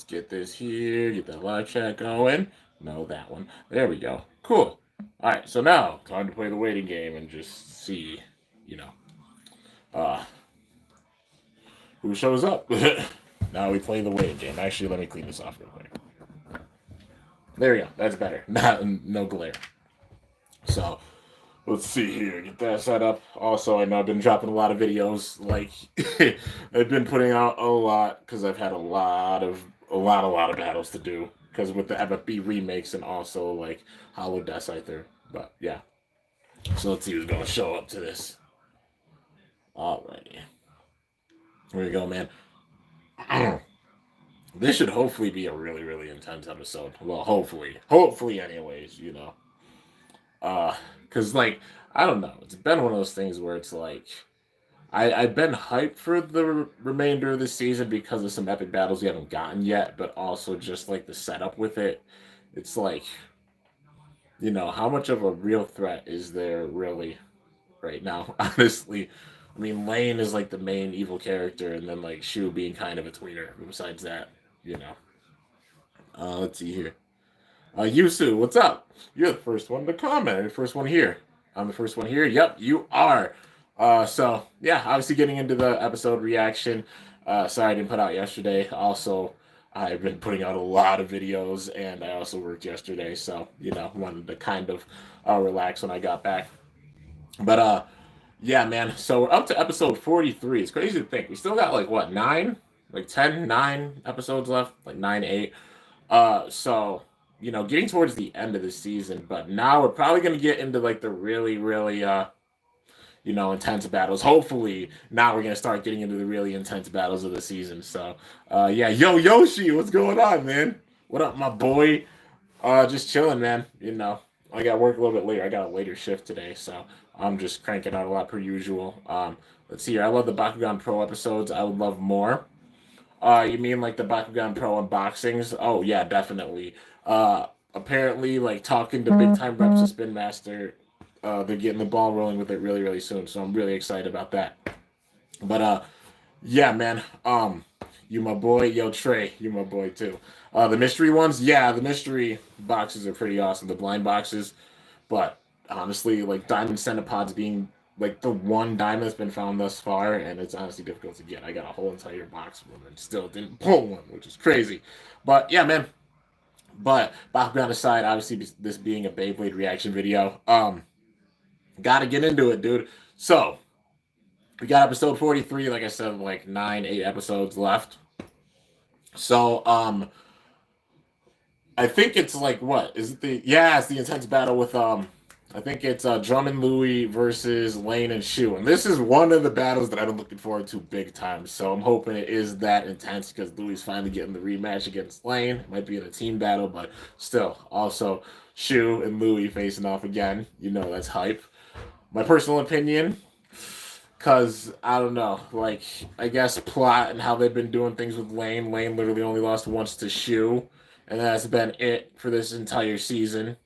get this here. Get that live chat going. No, that one. There we go. Cool. All right. So now time to play the waiting game and just see, you know, uh, who shows up. Now we play the waiting game. Actually, let me clean this off real quick. There we go. That's better. No glare. So let's see here. Get that set up. Also, I know I've been dropping a lot of videos. Like I've been putting out a lot because I've had a lot of battles to do. Because with the FFB remakes and also like Hollow Death Scyther. But yeah. So let's see who's gonna show up to this. Alrighty. Here we go, man. This should hopefully be a really, really intense episode. Well, hopefully, anyways. Cause like I don't know, it's been one of those things where it's like I've been hyped for the remainder of the season because of some epic battles we haven't gotten yet, but also just like the setup with it. It's like how much of a real threat is there really right now? Honestly, I mean, Lane is like the main evil character, and then like Shu being kind of a tweener. Besides that, you know. Let's see here. Yusu, what's up? You're the first one to comment. You're the first one here. I'm the first one here. Yep, you are. So yeah, obviously getting into the episode reaction. Sorry I didn't put out yesterday. Also, I've been putting out a lot of videos, and I also worked yesterday, so wanted to kind of relax when I got back. But yeah, man. So we're up to episode 43. It's crazy to think we still got like what nine, like 10, 9 episodes left, like 9, 8. So getting towards the end of the season, but now we're probably gonna get into like the really, really intense battles. Hopefully now we're gonna start getting into the really intense battles of the season. So yeah, yo Yoshi, what's going on, man? What up, my boy? Just chilling, man. I got work a little bit later. I got a later shift today, so I'm just cranking out a lot per usual. Let's see here. I love the Bakugan Pro episodes. I would love more. You mean like the Bakugan Pro unboxings? Oh yeah, definitely. Apparently, like talking to big time reps of Spin Master, they're getting the ball rolling with it really, really soon. So I'm really excited about that. But yeah, man. You my boy, yo Trey, you my boy too. The mystery ones, yeah, the mystery boxes are pretty awesome. The blind boxes, but honestly, like Diamond Centipods being like the one diamond that's been found thus far, and it's honestly difficult to get. I got a whole entire box of them and still didn't pull one, which is crazy. But yeah, man. But Bakugan aside, obviously this being a Beyblade reaction video, gotta get into it, dude. So we got episode 43, like I said, like 9, 8 episodes left. So I think it's like what? Is it it's the intense battle with I think it's Drummond Louis versus Lane and Shu. And this is one of the battles that I've been looking forward to big time. So I'm hoping it is that intense because Louis is finally getting the rematch against Lane. It might be in a team battle, but still. Also, Shu and Louis facing off again. That's hype. My personal opinion, because I don't know, like, I guess plot and how they've been doing things with Lane. Lane literally only lost once to Shu, and that's been it for this entire season.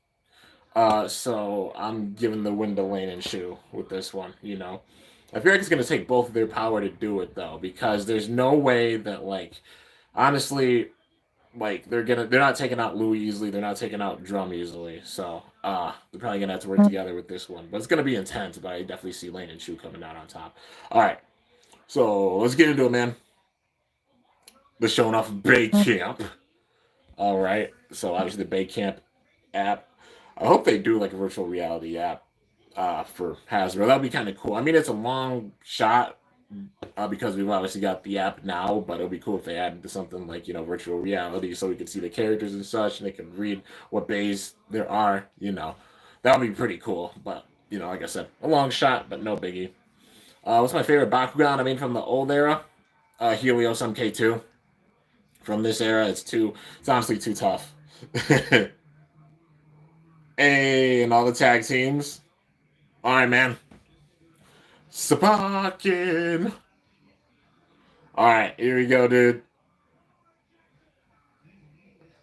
So I'm giving the win to Lane and Shu with this one. I feel like it's gonna take both of their power to do it though, because there's no way that like, honestly, like they're not taking out Louis easily. They're not taking out Drum easily. So they're probably gonna have to work together with this one. But it's gonna be intense. But I definitely see Lane and Shu coming out on top. All right, so let's get into it, man. The showing off Bay Camp. All right, so obviously the Bay Camp app. I hope they do like a virtual reality app for Hasbro. That'd be kind of cool. I mean, it's a long shot because we've obviously got the app now, but it'll be cool if they added to something like virtual reality, so we can see the characters and such, and they can read what bays there are. That would be pretty cool. But like I said, a long shot, but no biggie. What's my favorite Bakugan? I mean, from the old era, Helios MK2. From this era, it's honestly too tough. Hey, and all the tag teams. All right, man. Superking. All right, here we go, dude.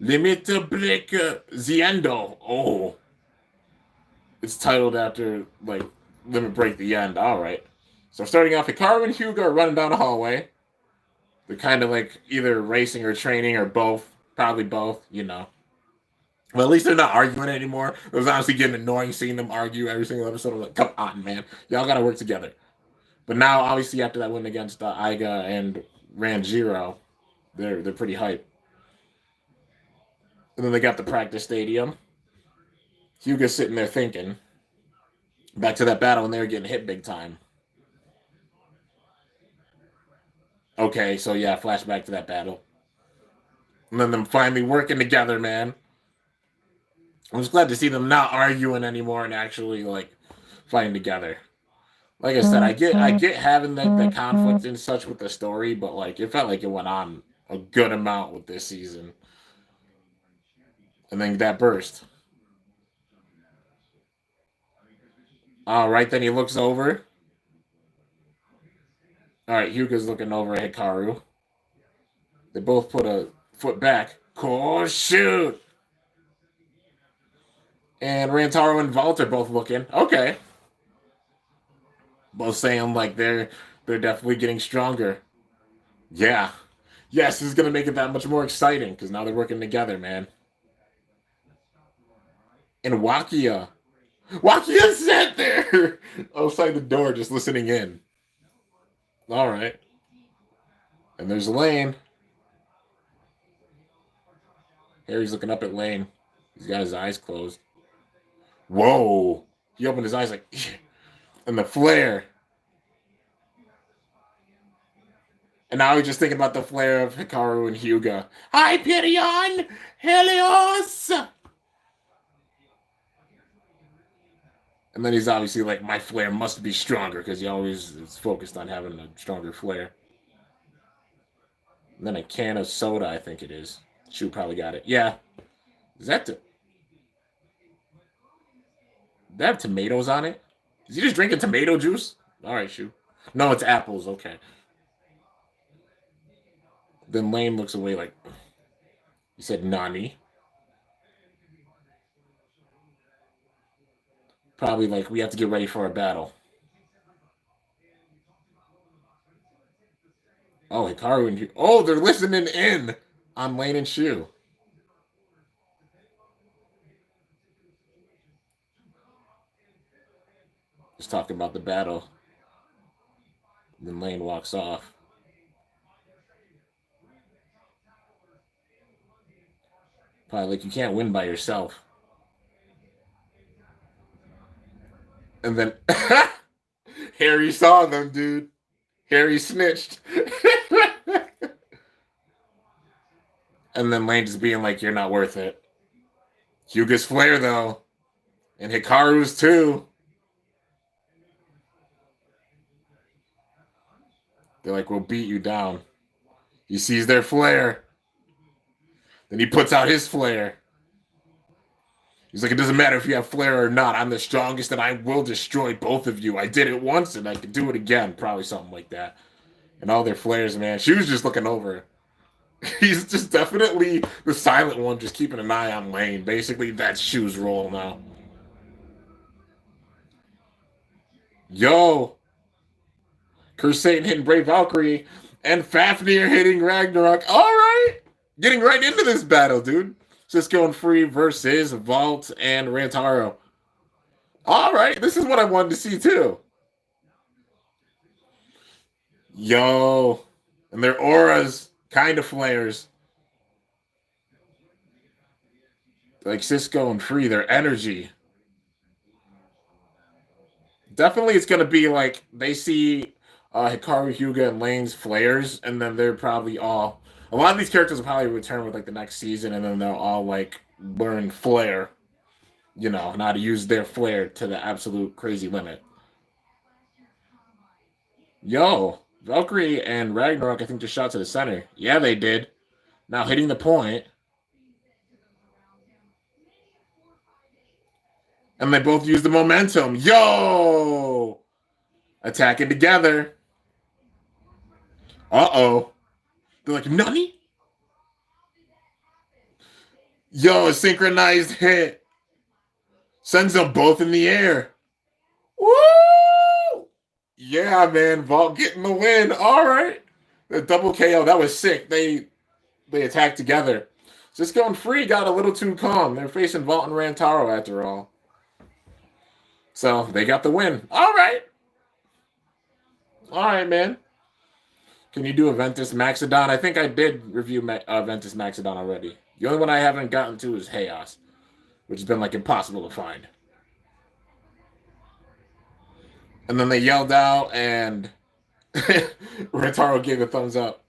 Limit Breaker Ziendo. Oh. It's titled after, like, Limit Break the End. All right. So starting off, Hikaru and Hyuga are running down a hallway. They're kind of like either racing or training or both. Probably both, you know. Well, at least they're not arguing anymore. It was honestly getting annoying seeing them argue every single episode. I was like, come on, man. Y'all got to work together. But now, obviously, after that win against Iga and Ranjiro, they're pretty hype. And then they got the practice stadium. Hyuga's sitting there thinking. Back to that battle when they were getting hit big time. Okay, so yeah, flashback to that battle. And then them finally working together, man. I was glad to see them not arguing anymore and actually like fighting together. Like I said, I get having the conflict and such with the story, but like it felt like it went on a good amount with this season. And then that burst. All right, then he looks over. All right, Hyuga's looking over at Hikaru. They both put a foot back. Cool shoot. And Rantaro and Vault are both looking. Okay. Both saying like they're definitely getting stronger. Yeah. Yes, this is gonna make it that much more exciting because now they're working together, man. And Wakia sat there outside the door just listening in. All right. And there's Lane. Harry's looking up at Lane. He's got his eyes closed. Whoa. He opened his eyes like, and the flare. And now he's just thinking about the flare of Hikaru and Hyuga. Hyperion Helios! And then he's obviously like, my flare must be stronger because he always is focused on having a stronger flare. And then a can of soda, I think it is. Shu probably got it. Yeah. Is that they have tomatoes on it? Is he just drinking tomato juice? All right, Shu. No, it's apples. Okay. Then Lane looks away like, he said, Nani. Probably like, we have to get ready for a battle. Oh, Hikaru and oh, they're listening in on Lane and Shu. Just talking about the battle. Then Lane walks off. Probably like, you can't win by yourself. And then Harry saw them, dude. Harry snitched. And then Lane just being like, you're not worth it. Hyuga's flare, though. And Hikaru's, too. They're like, we'll beat you down. He sees their flare. Then he puts out his flare. He's like, it doesn't matter if you have flare or not. I'm the strongest and I will destroy both of you. I did it once and I can do it again. Probably something like that. And all their flares, man. She was just looking over. He's just definitely the silent one, just keeping an eye on Lane. Basically, that's Shu's role now. Yo. Curse Satan hitting Brave Valkyrie. And Fafnir hitting Ragnarok. All right. Getting right into this battle, dude. Cisco and Free versus Vault and Rantaro. All right. This is what I wanted to see, too. Yo. And their auras kind of flares. Like Cisco and Free, their energy. Definitely it's going to be like they see Hikaru, Hyuga, and Lane's flares, and then they're probably all... A lot of these characters will probably return with like the next season, and then they'll all like learn flare. You know, and how to use their flare to the absolute crazy limit. Yo, Valkyrie and Ragnarok, I think, just shot to the center. Yeah, they did. Now hitting the point. And they both use the momentum. Yo! Attacking together. Uh-oh. They're like, Nani? Yo, a synchronized hit. Sends them both in the air. Woo! Yeah, man. Vault getting the win. All right. The double KO, that was sick. They attacked together. Just going free got a little too calm. They're facing Vault and Rantaro after all. So they got the win. All right. All right, man. Can you do a Ventus Maxodon? I think I did review Ventus Maxodon already. The only one I haven't gotten to is Chaos, which has been like impossible to find. And then they yelled out, and Rantaro gave a thumbs up.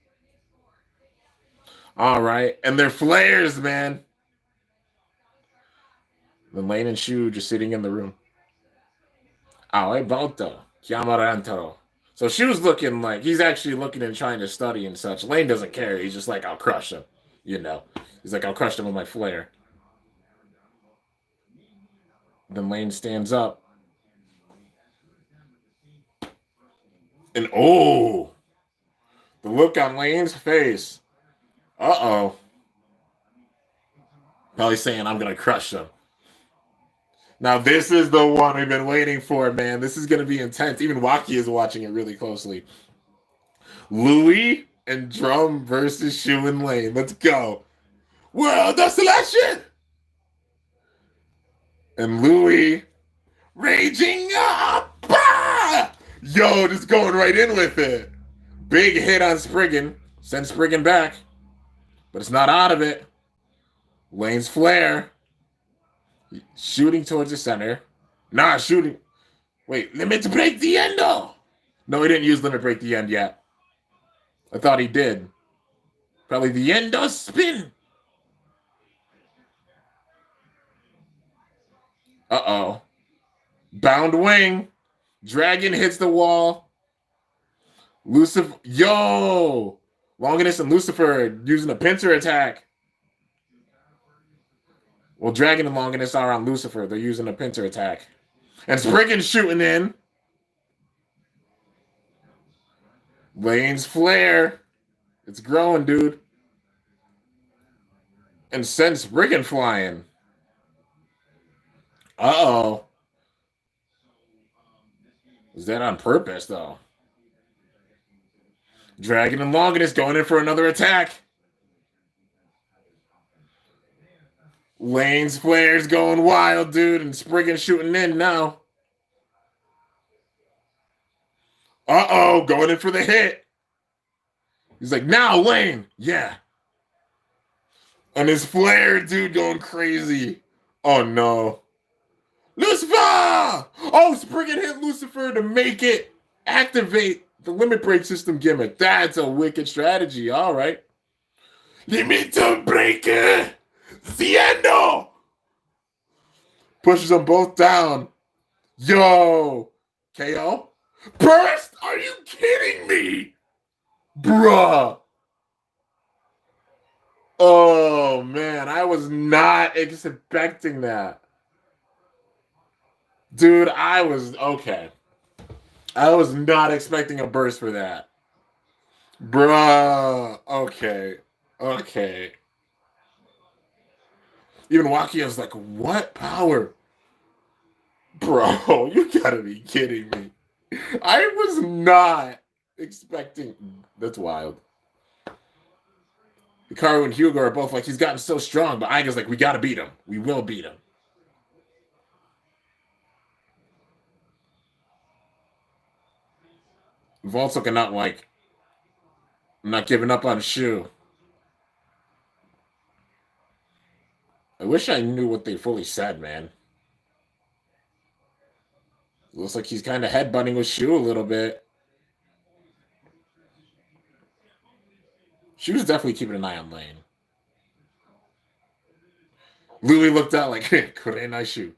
All right. And they're flares, man. Then Lane and Shu just sitting in the room. Aoi Balto, Chiamarantaro. So Shu's looking like he's actually looking and trying to study and such. Lane doesn't care. He's just like, I'll crush him. You know. He's like, I'll crush him with my flare. Then Lane stands up. And oh, the look on Lane's face. Uh-oh. Probably saying, I'm going to crush him. Now, this is the one we've been waiting for, man. This is going to be intense. Even Waki is watching it really closely. Louis and Drum versus Shu and Lane. Let's go. World of Selection! And Louis raging up! Ah! Yo, just going right in with it. Big hit on Spriggan. Send Spriggan back. But it's not out of it. Lane's flare. Shooting towards the center. Nah, shooting. Wait, limit to break the end, though. No, he didn't use limit break the end yet. I thought he did. Probably the end does spin. Uh-oh. Bound wing. Dragon hits the wall. Lucifer. Yo! Longinus and Lucifer using a pincer attack. Well, Dragon and Longinus are on Lucifer. They're using a pincer attack. And Spriggan's shooting in. Lane's flare. It's growing, dude. And sends Spriggan flying. Uh-oh. Was that on purpose, though? Dragon and Longinus going in for another attack. Lane's flare's going wild, dude, and Spriggan shooting in now. Uh-oh, going in for the hit. He's like, now, Lane. Yeah. And his flare, dude, going crazy. Oh, no. Lucifer! Oh, Spriggan hit Lucifer to make it activate the limit break system gimmick. That's a wicked strategy. All right. Limit breaker. Ciendo! Pushes them both down. Yo! KO? Burst? Are you kidding me? Bruh. Oh, man. I was not expecting that. Dude, I was... Okay. I was not expecting a burst for that. Bruh. Okay. Okay. Even Wakia's like, what power? Bro, you gotta be kidding me. I was not expecting... That's wild. Hikaru and Hugo are both like, he's gotten so strong, but Aiga's like, we gotta beat him. We will beat him. Vault's looking out like, I'm not giving up on Shu. I wish I knew what they fully said, man. Looks like he's kind of headbutting with Shu a little bit. Shu's definitely keeping an eye on Lane. Louis looked out like, Kurenai Shu.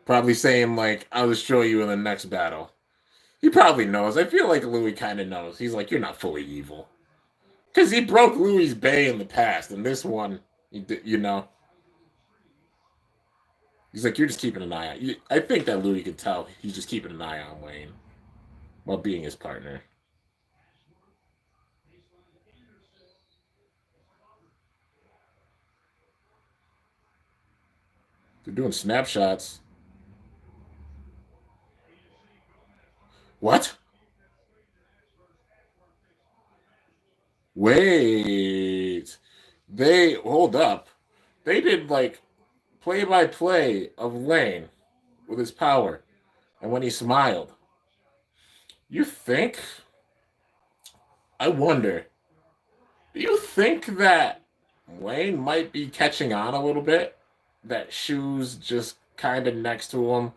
Probably saying, like, I'll destroy you in the next battle. He probably knows. I feel like Louis kind of knows. He's like, you're not fully evil. Because he broke Louis' Bay in the past. And this one, you know. He's like, you're just keeping an eye on. I think that Louis could tell he's just keeping an eye on Wayne while being his partner. They're doing snapshots. What? Wait. They hold up. They did like play by play of Lane with his power and when he smiled. You think? I wonder. Do you think that Lane might be catching on a little bit? That Shoe's just kind of next to him,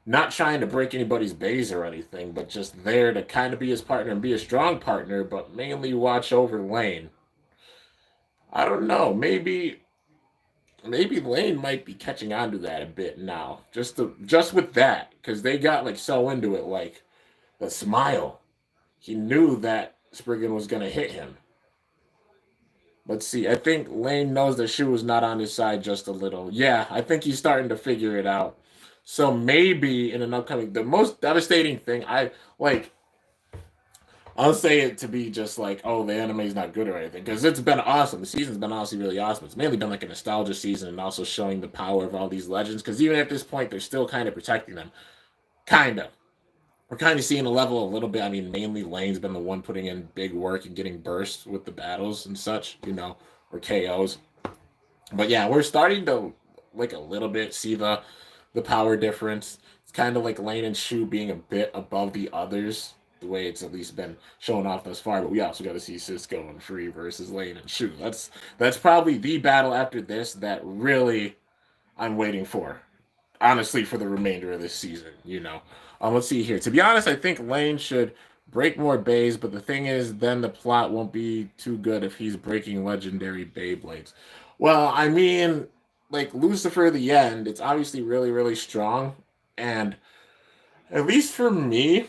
not trying to break anybody's base or anything, but just there to kind of be his partner and be a strong partner, but mainly watch over Lane. I don't know. Maybe Lane might be catching on to that a bit now. Just with that, because they got like so into it, like the smile. He knew that Spriggan was gonna hit him. Let's see. I think Lane knows that Shu is not on his side just a little. Yeah, I think he's starting to figure it out. So maybe in an upcoming, the most devastating thing, like. I'll say it to be just like, oh, the anime is not good or anything, because it's been awesome. The season's been honestly really awesome. It's mainly been like a nostalgia season and also showing the power of all these legends. Because even at this point, they're still kind of protecting them. Kind of. We're kind of seeing a level a little bit. I mean, mainly Lane's been the one putting in big work and getting bursts with the battles and such, or KOs. But yeah, we're starting to like a little bit see the power difference. It's kind of like Lane and Shu being a bit above the others, the way it's at least been shown off thus far. But we also got to see Cisco and Free versus Lane and Shu. That's probably the battle after this that really I'm waiting for. Honestly, for the remainder of this season. Let's see here. To be honest, I think Lane should break more bays, but the thing is, then the plot won't be too good if he's breaking legendary Beyblades. Well, I mean, like Lucifer the End, it's obviously really, really strong. And at least for me,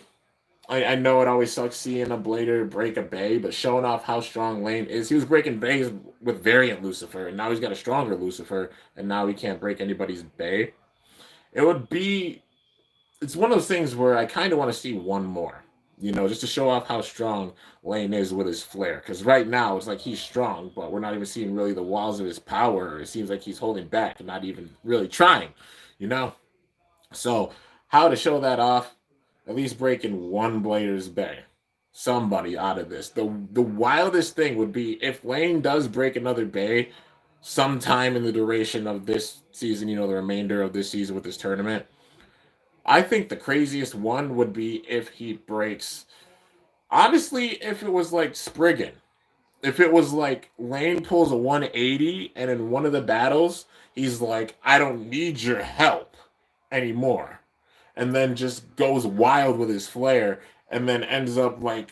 I know it always sucks seeing a blader break a bay, but showing off how strong Lane is. He was breaking bays with variant Lucifer, and now he's got a stronger Lucifer, and now he can't break anybody's bay. It would be it's one of those things where I kind of want to see one more, just to show off how strong Lane is with his flair. Because right now it's like he's strong, but we're not even seeing really the walls of his power. It seems like he's holding back and not even really trying, you know. So how to show that off? At least breaking one Blader's Bay. Somebody out of this. The wildest thing would be if Lane does break another Bay sometime in the duration of this season, the remainder of this season with this tournament. I think the craziest one would be if he breaks. Honestly, if it was like Spriggan, if it was like Lane pulls a 180 and in one of the battles, he's like, I don't need your help anymore. And then just goes wild with his flare and then ends up like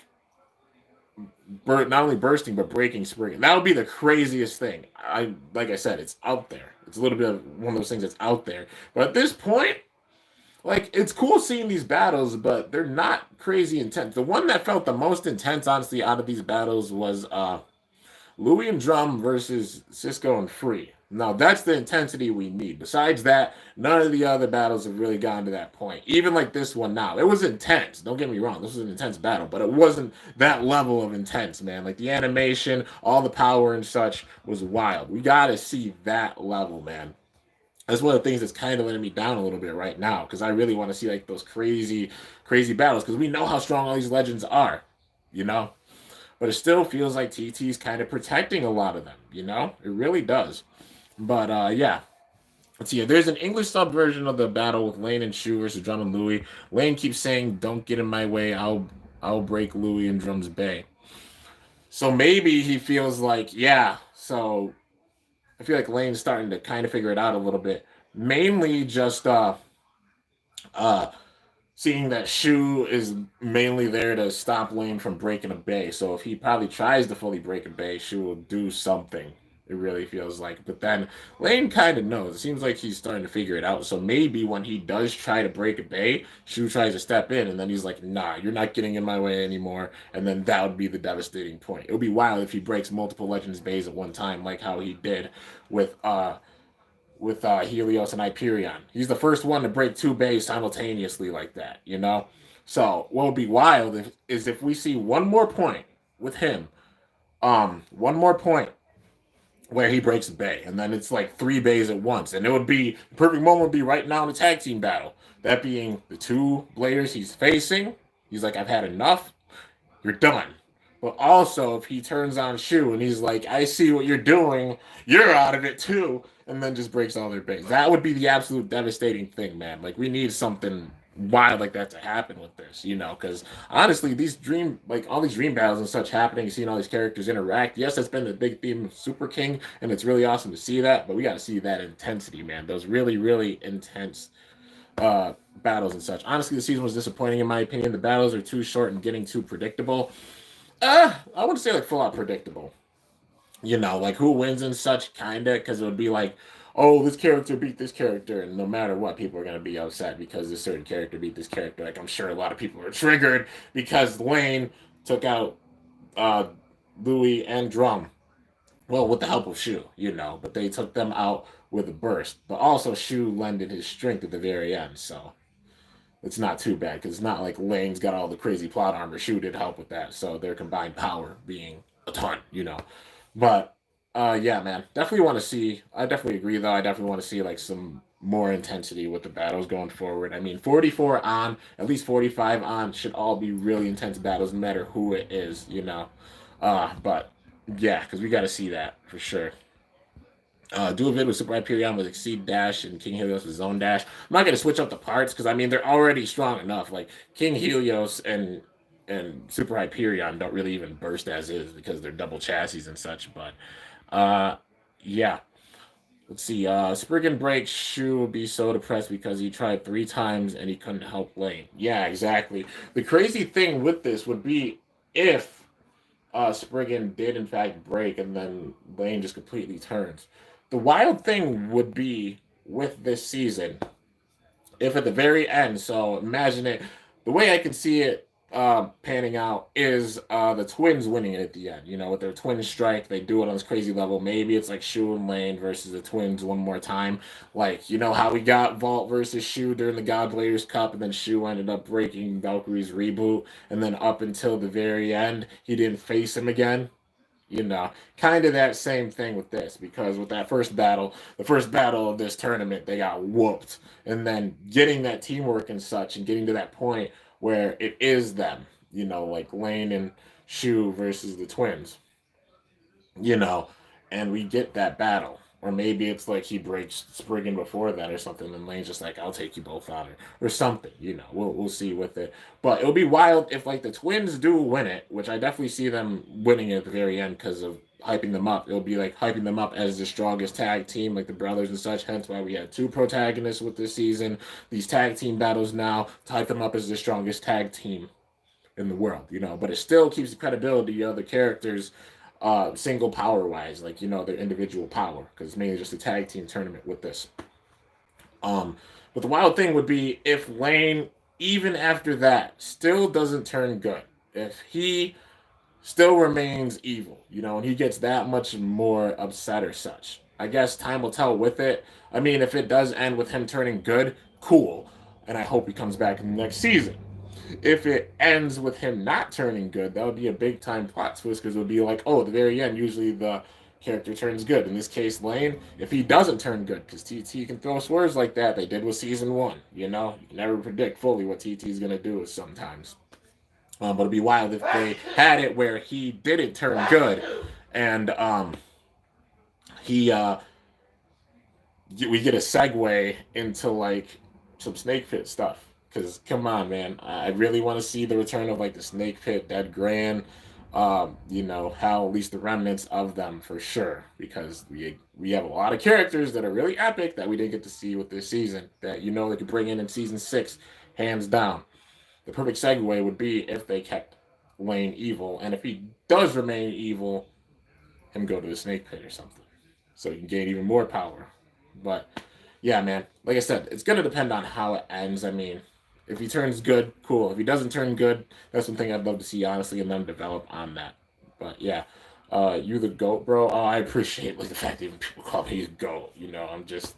not only bursting but breaking Spriggan. That would be the craziest thing. Like I said, it's out there. It's a little bit of one of those things that's out there. But at this point, like it's cool seeing these battles, but they're not crazy intense. The one that felt the most intense, honestly, out of these battles was Louis and Drum versus Cisco and Free. Now that's the intensity we need. Besides that, none of the other battles have really gotten to that point. Even like this one now. It was intense. Don't get me wrong. This was an intense battle, but it wasn't that level of intense, man. Like the animation, all the power and such was wild. We gotta see that level, man. That's one of the things that's kind of letting me down a little bit right now because I really want to see like those crazy, crazy battles because we know how strong all these legends are, you know. But it still feels like TT's kind of protecting a lot of them, you know. It really does. But yeah, let's see. There's an English sub version of the battle with Lane and Shu versus Drum and Louis. Lane keeps saying, "Don't get in my way. I'll break Louis and Drum's bay." So maybe he feels like, yeah. So I feel like Lane's starting to kind of figure it out a little bit. Mainly just uh seeing that Shu is mainly there to stop Lane from breaking a bay. So if he probably tries to fully break a bay, Shu will do something. It really feels like. But then Lane kind of knows. It seems like he's starting to figure it out. So maybe when he does try to break a bay, Shu tries to step in, and then he's like, nah, you're not getting in my way anymore. And then that would be the devastating point. It would be wild if he breaks multiple Legends bays at one time, like how he did with Helios and Hyperion. He's the first one to break two bays simultaneously like that, you know? So what would be wild is if we see one more point with him, one more point where he breaks a bay, and then it's like three bays at once. And it would be the perfect moment would be right now in the tag team battle. That being the two Bladers he's facing, He's like, I've had enough. You're done. But also, if he turns on Shu and he's like, I see what you're doing, you're out of it too, and then just breaks all their base. That would be the absolute devastating thing, man. Like, we need something wild like that to happen with this, because honestly, all these dream battles and such happening, seeing all these characters interact, yes, that's been the big theme of Super King, and it's really awesome to see that, but we got to see that intensity, man. Those really, really intense battles and such. Honestly, the season was disappointing in my opinion. The battles are too short and getting too predictable. I wouldn't say like full out predictable. Like who wins and such, kinda, because it would be like, oh, this character beat this character, and no matter what, people are gonna be upset because this certain character beat this character. Like I'm sure a lot of people are triggered because Lane took out uh, Louis and Drum. Well, with the help of Shu, but they took them out with a burst. But also Shu lended his strength at the very end, so it's not too bad because it's not like Lane's got all the crazy plot armor. Shu did help with that, so their combined power being a ton. But yeah, man, definitely want to see. I definitely agree, though. I definitely want to see like some more intensity with the battles going forward. I mean, 44 on, at least 45 on, should all be really intense battles, no matter who it is. But yeah, because we got to see that for sure. Do a vid with Super Hyperion with Exceed Dash and King Helios with Zone Dash. I'm not going to switch up the parts because I mean they're already strong enough. Like King Helios and Super Hyperion don't really even burst as is because they're double chassis and such. But uh, yeah, let's see. Spriggan Break Shu will be so depressed because he tried 3 times and he couldn't help Lane. Yeah, exactly. The crazy thing with this would be if Spriggan did in fact break and then Lane just completely turns. The wild thing would be with this season if at the very end, so imagine it, the way I can see it panning out is the twins winning it at the end. With their twin strike, they do it on this crazy level. Maybe it's like Shu and Lane versus the twins one more time. Like, how we got Vault versus Shu during the God Bladers Cup, and then Shu ended up breaking Valkyrie's reboot, and then up until the very end, he didn't face him again. Kind of that same thing with this, because with that the first battle of this tournament, they got whooped. And then getting that teamwork and such, and getting to that point where it is them, like Lane and Shu versus the twins, you know, and we get that battle. Or maybe it's like he breaks Spriggan before that or something, and Lane's just like, I'll take you both on, or something. We'll see with it. But it'll be wild if like the twins do win it, which I definitely see them winning it at the very end because of hyping them up. It'll be like hyping them up as the strongest tag team, like the brothers and such. Hence why we had 2 protagonists with this season. These tag team battles now to hype them up as the strongest tag team in the world. But it still keeps the credibility of the characters single power wise, like their individual power, because it's mainly just a tag team tournament with this. But the wild thing would be if Lane, even after that, still doesn't turn good. If he still remains evil, and he gets that much more upset or such. I guess time will tell with it. I mean, if it does end with him turning good, cool. And I hope he comes back in the next season. If it ends with him not turning good, that would be a big time plot twist because it would be like, oh, at the very end, usually the character turns good. In this case, Lane, if he doesn't turn good, because TT can throw swerves like that, they did with season 1. You can never predict fully what TT is going to do sometimes. But it'd be wild if they had it where he didn't turn good, and he we get a segue into like some Snake Pit stuff. Because come on, man, I really want to see the return of like the Snake Pit, Dead Grand, how at least the remnants of them for sure. Because we have a lot of characters that are really epic that we didn't get to see with this season that they could bring in season 6, hands down. The perfect segue would be if they kept Lane evil, and if he does remain evil, him go to the Snake Pit or something, so he can gain even more power. But yeah, man, like I said, it's gonna depend on how it ends. I mean, if he turns good, cool. If he doesn't turn good, that's one thing I'd love to see, honestly, and them develop on that. But yeah, you the GOAT, bro. Oh, I appreciate like the fact that even people call me a GOAT. I'm just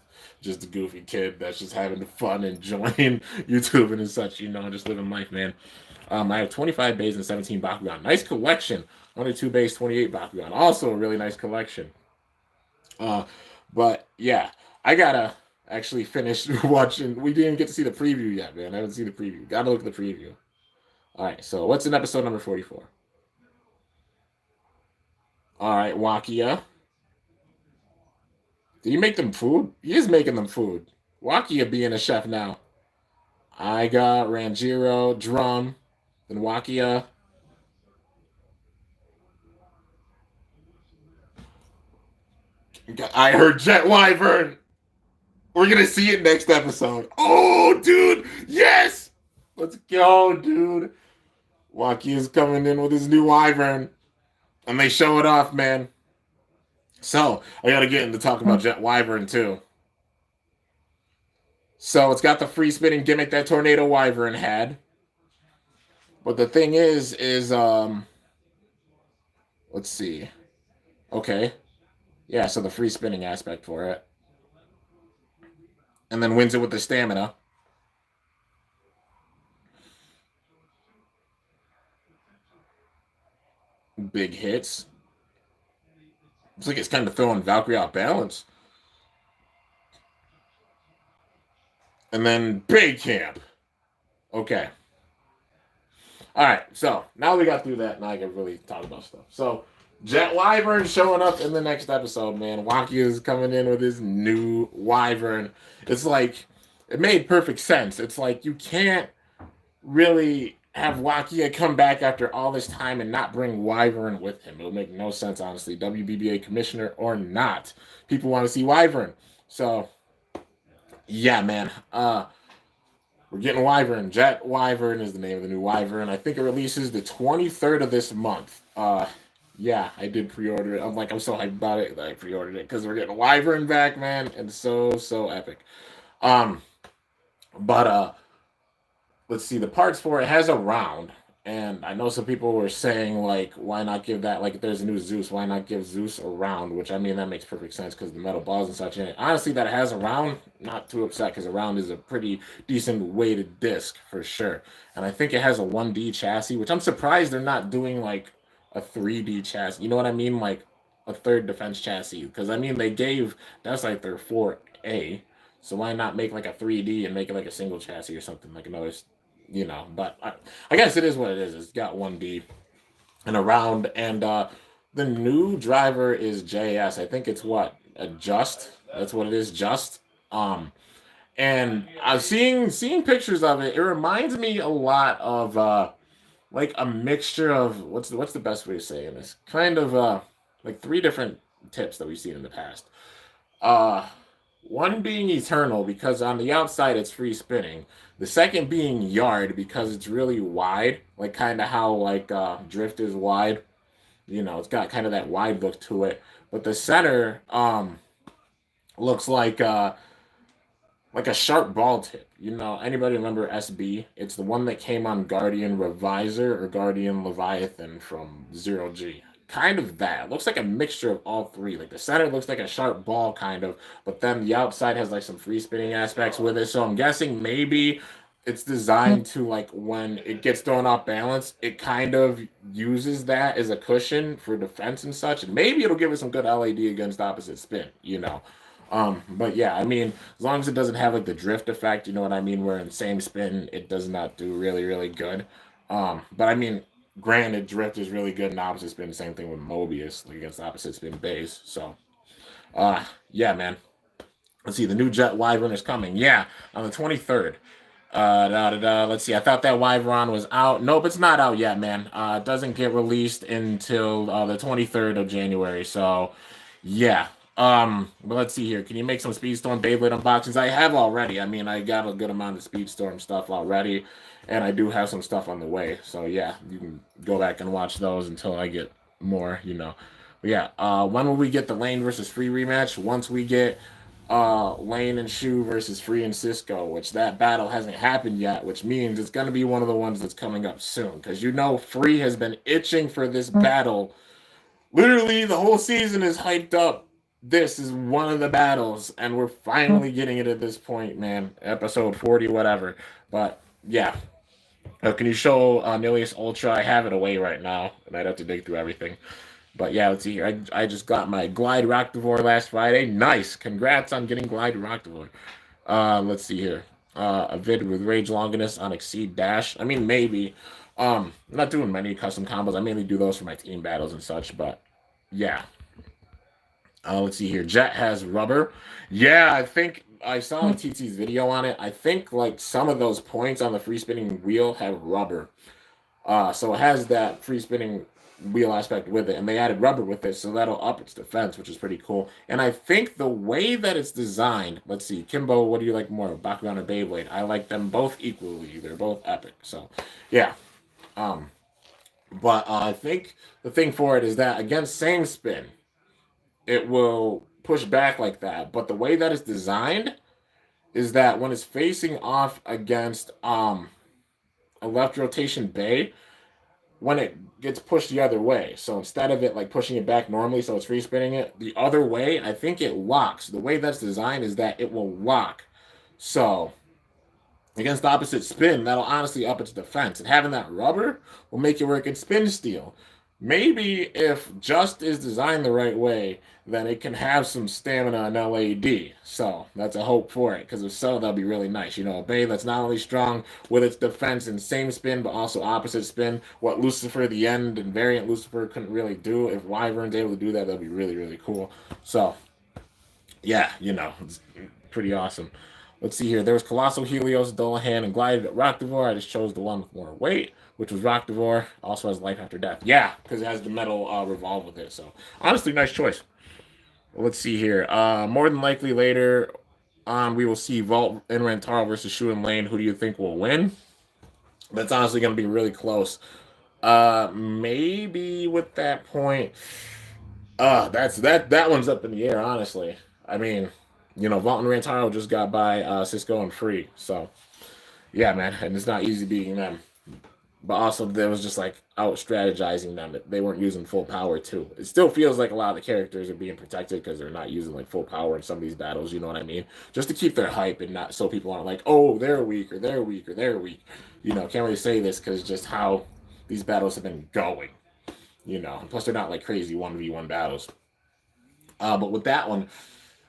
a goofy kid that's just having fun, enjoying YouTube and such. Just living life, man. I have 25 bays and 17 Bakugan. Nice collection. 102 bays, 28 Bakugan. Also a really nice collection. But yeah, I gotta actually finish watching. We didn't get to see the preview yet, man. I haven't seen the preview. Gotta look at the preview. All right, so what's in episode number 44? All right, Wakia. Did he make them food? He is making them food. Wakia being a chef now. I got Ranjiro, Drum, then Wakia. I heard Jet Wyvern. We're gonna see it next episode. Oh, dude, yes! Let's go, dude. Wakia's coming in with his new Wyvern, and they show it off, man. So I gotta get into talking about Jet Wyvern too. So it's got the free spinning gimmick that Tornado Wyvern had. But the thing is let's see. Okay. Yeah, so the free spinning aspect for it. And then wins it with the stamina. Big hits. It's like it's kind of throwing Valkyrie off balance. And then Big Camp. Okay. All right, so now we got through that, and I can really talk about stuff. So Jet Wyvern showing up in the next episode, man. Wakia is coming in with his new Wyvern. It's like, it made perfect sense. It's like you can't really have Wakia come back after all this time and not bring Wyvern with him. It would make no sense, honestly. WBBA commissioner or not, people want to see Wyvern. So, yeah, man. We're getting Wyvern. Jet Wyvern is the name of the new Wyvern. I think it releases the 23rd of this month. Yeah, I did pre-order it. I'm so hyped about it that I pre-ordered it because we're getting Wyvern back, man, and so epic. But let's see. The parts for it has a round, and I know some people were saying like, why not give that, like, if there's a new Zeus, why not give Zeus a round? Which, I mean, that makes perfect sense because the metal balls and such in it. Honestly, that it has a round, not too upset because a round is a pretty decent weighted disc for sure. And I think it has a 1D chassis, which I'm surprised they're not doing like a 3D chassis. You know what I mean? Like a third defense chassis. Because I mean, that's like their 4A. So why not make like a 3D and make it like a single chassis or something, like another, but I guess it is what it is. It's got 1D and a round, and the new driver is JS. I think it's what, Just. That's what it is, Just. And I've seeing pictures of it. It reminds me a lot of like a mixture of what's the best way to say this? Kind of like three different tips that we've seen in the past. Uh One being Eternal because on the outside it's free spinning. The second being Yard because it's really wide, like kind of how like Drift is wide. It's got kind of that wide look to it. But the center looks like a sharp ball tip. Anybody remember SB? It's the one that came on Guardian Reviser or Guardian Leviathan from Zero G. Kind of that. It looks like a mixture of all three. Like the center looks like a sharp ball, kind of, but then the outside has like some free spinning aspects with it. So I'm guessing maybe it's designed to, like, when it gets thrown off balance, it kind of uses that as a cushion for defense and such. And maybe it'll give it some good LAD against opposite spin. But yeah, I mean, as long as it doesn't have like the drift effect, you know what I mean, where in same spin it does not do really, really good. But I mean, granted, drift is really good in opposite spin. Same thing with Mobius, like against opposite spin base. So, yeah, man. Let's see, the new Jet Wyvern is coming. Yeah, on the 23rd. Let's see. I thought that Wyvern was out. Nope, it's not out yet, man. It doesn't get released until the 23rd of January. So, yeah. But let's see here. Can you make some Speedstorm Beyblade unboxings? I have already. I mean, I got a good amount of Speedstorm stuff already, and I do have some stuff on the way. So yeah, you can go back and watch those until I get more. But yeah, when will we get the Lane versus Free rematch? Once we get Lane and Shu versus Free and Cisco, which that battle hasn't happened yet, which means it's gonna be one of the ones that's coming up soon. Because Free has been itching for this battle. Literally, the whole season is hyped up. This is one of the battles, and we're finally getting it at this point, man. Episode 40, whatever. But yeah, can you show Nilius Ultra? I have it away right now, and I'd have to dig through everything. But yeah, let's see here. I just got my Glide Roctivore last Friday. Nice. Congrats on getting Glide Roctivore. Let's see here. A vid with Rage Longinus on Exceed Dash. I mean, maybe. I'm not doing many custom combos. I mainly do those for my team battles and such. But yeah, let's see here. Jet has rubber. Yeah, I think I saw like TT's video on it. I think like some of those points on the free spinning wheel have rubber. So it has that free spinning wheel aspect with it, and they added rubber with it, so that'll up its defense, which is pretty cool. And I think the way that it's designed, let's see, Kimbo, what do you like more, Bakugan or Beyblade? I like them both equally. They're both epic. So, yeah. Um, but I think the thing for it is that against same spin, it will push back like that. But the way that it's designed is that when it's facing off against a left rotation bay, when it gets pushed the other way. So instead of it like pushing it back normally, so it's free spinning it the other way, I think it locks. The way that's designed is that it will lock. So against the opposite spin, that'll honestly up its defense. And having that rubber will make it where it can spin steal. Maybe if Just is designed the right way, then it can have some stamina and LAD. So that's a hope for it, because if so, that'll be really nice. You know, a Bay that's not only strong with its defense and same spin, but also opposite spin. What Lucifer, the end, and variant Lucifer couldn't really do. If Wyvern's able to do that, that'd be really, really cool. So, yeah, you know, it's pretty awesome. Let's see here. There was Colossal Helios, Dullahan, and Glide Rocktivore. I just chose the one with more weight, which was Rocktivore. Also has life after death. Yeah, because it has the metal revolve with it. So honestly, nice choice. Let's see here. More than likely later, we will see Vault and Rantaro versus Shu and Lane. Who do you think will win? That's honestly going to be really close. Maybe with that point, that one's up in the air. Honestly, I mean, you know, Vault and Rantaro just got by Cisco and Free, so yeah, man, and it's not easy beating them. But also, there was just like out strategizing them. They weren't using full power too. It still feels like a lot of the characters are being protected because they're not using like full power in some of these battles. You know what I mean? Just to keep their hype and not so people aren't like, oh, they're weak or they're weak or they're weak. You know, can't really say this because just how these battles have been going. You know, and plus they're not like crazy 1v1 battles. But with that one,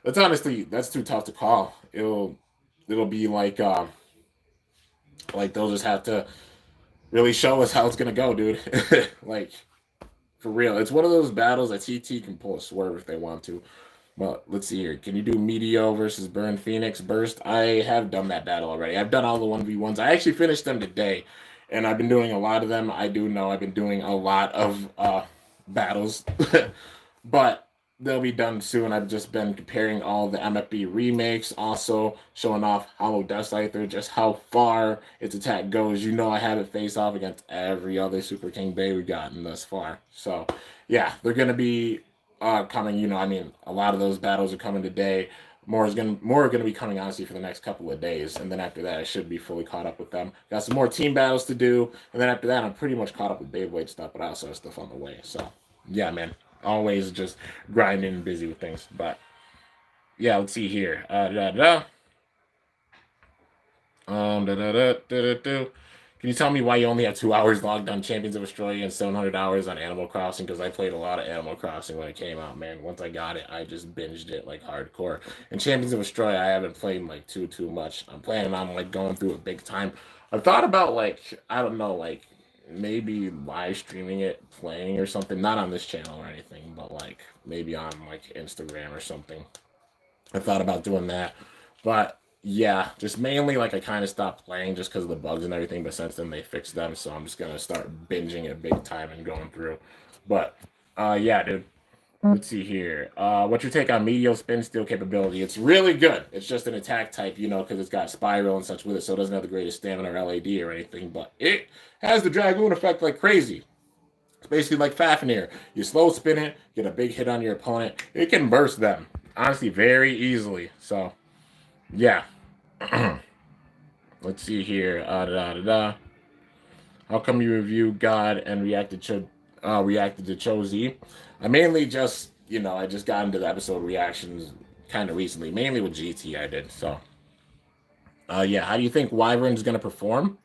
that's too tough to call. It'll be like they'll just have to really show us how it's gonna go, dude. Like for real, it's one of those battles that TT can pull a swerve if they want to. Well, let's see here. Can you do Meteo versus Burn Phoenix Burst? I have done that battle already. I've done all the 1v1s. I actually finished them today, and I've been doing a lot of them. I do know I've been doing a lot of battles, but they'll be done soon. I've just been comparing all the MFB remakes, also showing off Hollow Death Scyther, just how far its attack goes. You know, I have it face off against every other Super King Bay we've gotten thus far. So, yeah, they're going to be coming. You know, I mean, a lot of those battles are coming today. More are going to be coming, honestly, for the next couple of days. And then after that, I should be fully caught up with them. Got some more team battles to do. And then after that, I'm pretty much caught up with Beyblade stuff, but I also have stuff on the way. So, yeah, man. Always just grinding and busy with things. But yeah, let's see here. Can you tell me why you only have 2 hours logged on Champions of Australia and 700 hours on Animal Crossing? Because I played a lot of Animal Crossing when it came out, man. Once I got it, I just binged it like hardcore. And Champions of Australia, I haven't played like too much. I'm planning on like going through it big time. I've thought about like, I don't know, like maybe live streaming it, playing or something. Not on this channel or anything, but like maybe on like Instagram or something. I thought about doing that, but yeah, just mainly like I kind of stopped playing just because of the bugs and everything. But since then they fixed them, so I'm just gonna start binging it big time and going through. But yeah, dude. Let's see here. What's your take on Meteor Spin Steel capability? It's really good. It's just an attack type, you know, because it's got Spiral and such with it, so it doesn't have the greatest stamina or LAD or anything, but it has the Dragoon effect like crazy. It's basically like Fafnir. You slow spin it, get a big hit on your opponent. It can burst them, honestly, very easily. So, yeah. Let's see here. How come you review God and reacted to Chozi? I mainly just, you know, I just got into the episode reactions kind of recently, mainly with GT I did. So, yeah, how do you think Wyvern's going to perform?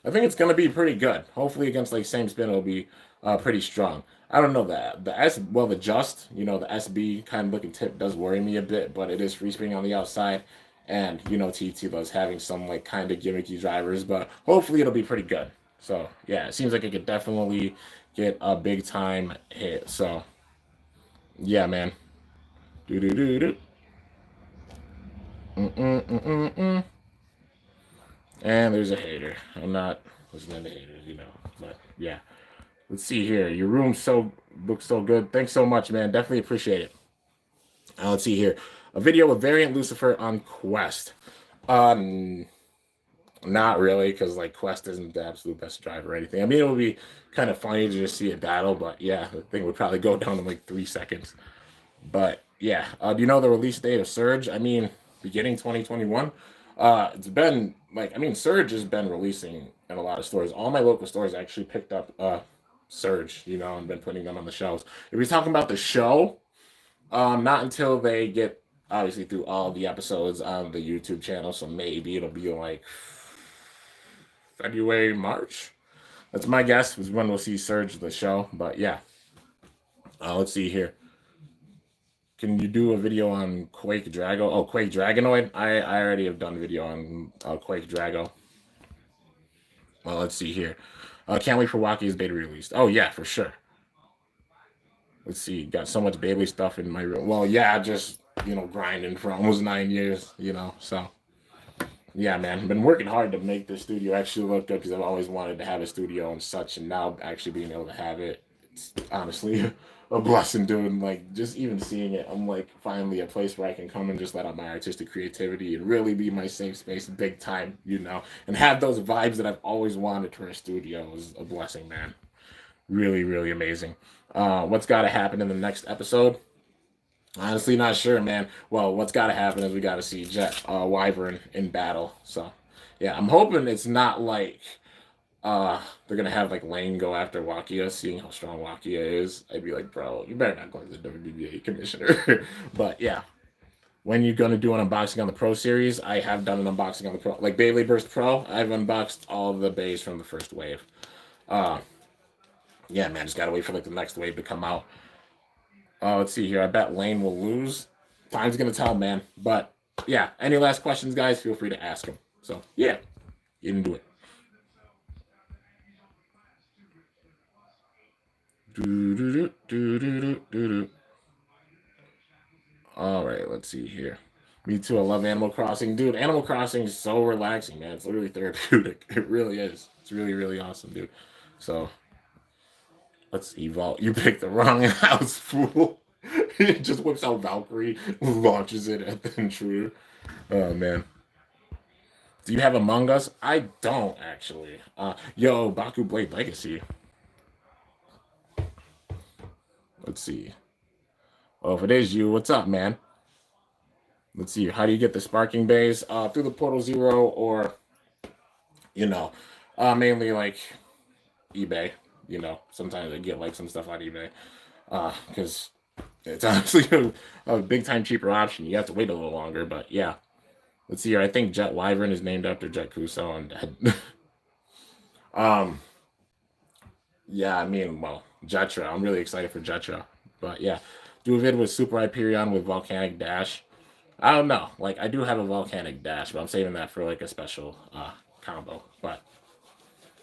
I think it's going to be pretty good. Hopefully against like same spin, it'll be pretty strong. I don't know that the Just, you know, the SB kind of looking tip does worry me a bit, but it is free spinning on the outside. And, you know, TT loves having some like kind of gimmicky drivers, but hopefully it'll be pretty good. So yeah, it seems like it could definitely get a big time hit. So yeah, man. Do do do do. Mm-mm-mm-mm-mm. And there's a hater. I'm not listening to haters, you know. But yeah, let's see here. Your room so looks so good. Thanks so much, man. Definitely appreciate it. Let's see here. A video of Variant Lucifer on Quest. Um, Not really, because like Quest isn't the absolute best driver or anything. I mean, it would be kind of funny to just see a battle, but yeah, the thing would probably go down in like 3 seconds. But yeah, do you know the release date of Surge? I mean, beginning 2021. It's been like, I mean, Surge has been releasing in a lot of stores. All my local stores actually picked up Surge, you know, and been putting them on the shelves. If you're talking about the show, not until they get obviously through all the episodes on the YouTube channel. So maybe it'll be like February, March. That's my guess is when we'll see Surge the show. But yeah, let's see here. Can you do a video on Quake Drago? Oh, Quake Dragonoid. I already have done a video on Quake Drago. Well, let's see here. Can't wait for Waki's beta released. Oh yeah, for sure. Let's see. Got so much Beyblade stuff in my room. Well, yeah, just grinding for almost 9 years. So yeah, man, been working hard to make the studio actually look good because I've always wanted to have a studio and such, and now actually being able to have it, it's honestly a blessing, dude. And like just even seeing it, I'm like finally a place where I can come and just let out my artistic creativity and really be my safe space, big time, and have those vibes that I've always wanted for a studio is a blessing, man. Really, really amazing. What's got to happen in the next episode? Honestly, not sure, man. Well, what's got to happen is we got to see Jet Wyvern in battle. So, yeah, I'm hoping it's not like they're gonna have like Lane go after Wakia, seeing how strong Wakia is. I'd be like, bro, you better not go to the WBA commissioner. But yeah, when you're gonna do an unboxing on the Pro Series, I have done an unboxing on the Pro, like Beyblade Burst Pro. I've unboxed all of the bays from the first wave. Uh, yeah, man, just gotta wait for like the next wave to come out. Let's see here. I bet Lane will lose. Time's gonna tell, man. But yeah, any last questions, guys? Feel free to ask them. So yeah, get into it. All right, let's see here. Me too. I love Animal Crossing, dude. Animal Crossing is so relaxing, man. It's literally therapeutic. It really is. It's really, really awesome, dude. So let's evolve. You picked the wrong house, fool. He just whips out Valkyrie, launches it at the intruder. Oh man. Do you have Among Us? I don't actually. Yo, Baku Blade Legacy. Let's see. Oh, if it is you, what's up, man? Let's see. How do you get the sparking bays? Through the Portal Zero or, you know, mainly like eBay. Sometimes I get like some stuff on eBay because it's honestly a big time cheaper option. You have to wait a little longer, but yeah. Let's see here. I think Jet Wyvern is named after Jet Kuso and Dead. um, yeah, I mean, well, Jetra. I'm really excited for Jetra. But yeah, do a vid with Super Hyperion with Volcanic Dash. I don't know. Like, I do have a Volcanic Dash, but I'm saving that for like a special combo. But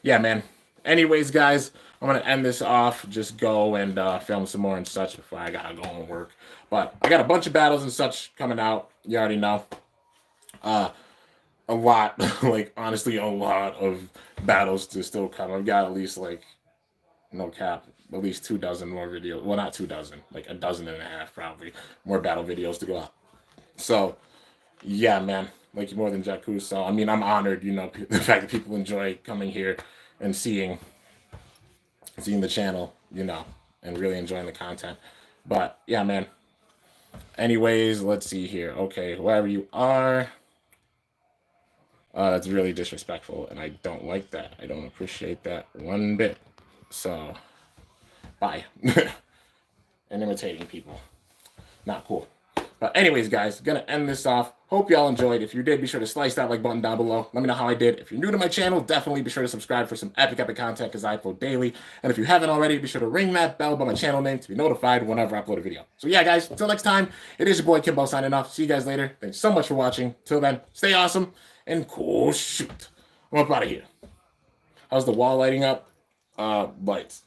yeah, man. Anyways, guys, I'm gonna end this off. Just go and film some more and such before I gotta go and work. But I got a bunch of battles and such coming out. You already know. Uh, a lot, like honestly, a lot of battles to still come. I've got at least like no cap, at least 2 dozen more videos. Well, not 2 dozen, like a dozen and a half probably more battle videos to go out. So yeah, man, like more than Jakku. So I mean, I'm honored, the fact that people enjoy coming here and seeing the channel, and really enjoying the content. But yeah, man. Anyways, let's see here. Okay, whoever you are. That's really disrespectful, and I don't like that. I don't appreciate that one bit. So, bye. And imitating people. Not cool. But anyways, guys, gonna end this off. Hope y'all enjoyed. If you did, be sure to slice that like button down below. Let me know how I did. If you're new to my channel, definitely be sure to subscribe for some epic content because I upload daily. And if you haven't already, be sure to ring that bell by my channel name to be notified whenever I upload a video. So yeah, guys, until next time, it is your boy Kimbo signing off. See you guys later. Thanks so much for watching. Till then, stay awesome and cool shoot. I'm up out of here. How's the wall lighting up? Lights,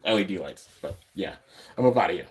LED lights. But yeah, I'm about out of here.